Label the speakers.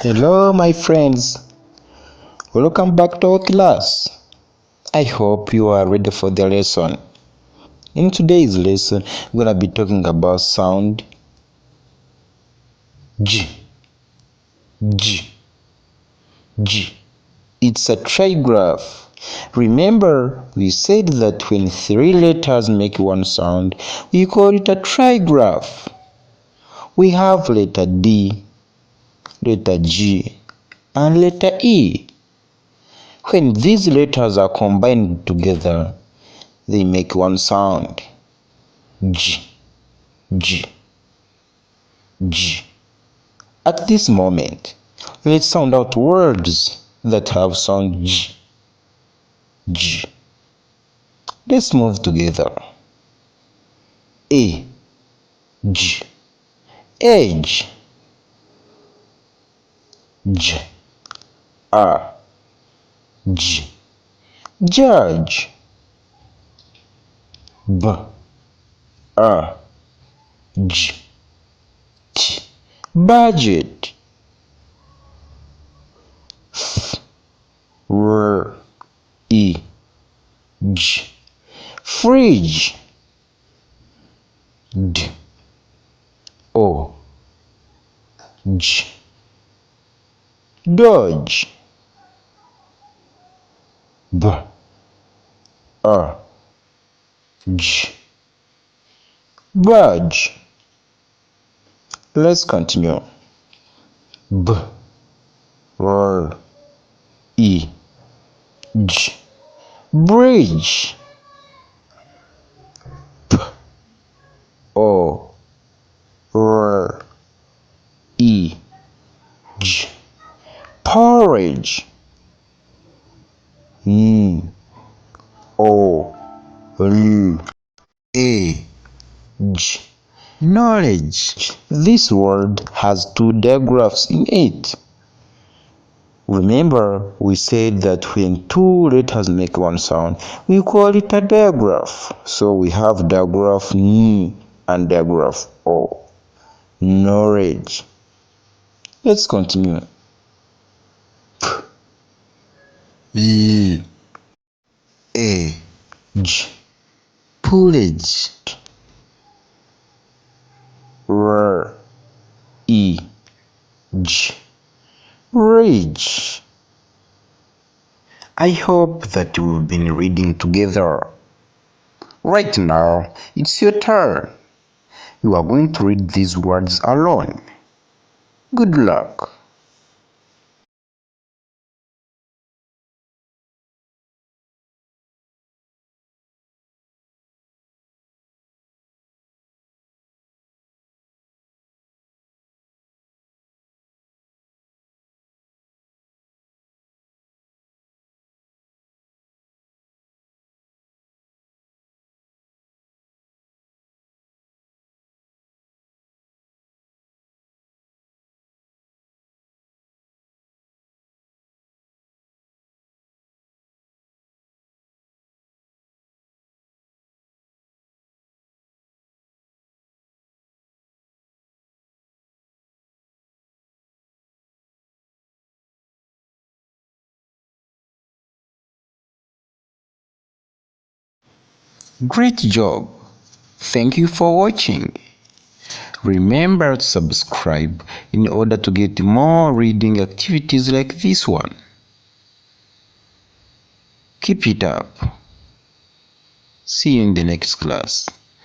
Speaker 1: Hello, my friends. Welcome back to our class. I hope you are ready for the lesson. In today's lesson, we're going to be talking about sound G. G. G. It's a trigraph. Remember, we said that when three letters make one sound, we call it a trigraph. We have letter D, letter G, and letter E. When these letters are combined together, they make one sound. G. G. G. At this moment, let's sound out words that have sound G. G. Let's move together. A. G. Edge. G. R. G. Judge. B. R. G. T. Budget. F. R. E. G. Fridge. D. O. G. Dodge. B. R. G. Budge. Let's continue. B. R. E. G. Bridge. P. O. R. E. G. Porridge. O. L. A. G. Knowledge. This word has two digraphs in it. Remember, we said that when two letters make one sound, we call it a digraph. So we have digraph N and digraph O. Knowledge. Let's continue. P. A. G. Pullage. R. E. G. Rage. I hope that we've been reading together. Right now, it's your turn. You are going to read these words alone. Good luck. Great job. Thank you for watching. Remember to subscribe in order to get more reading activities like this one. Keep it up. See you in the next class.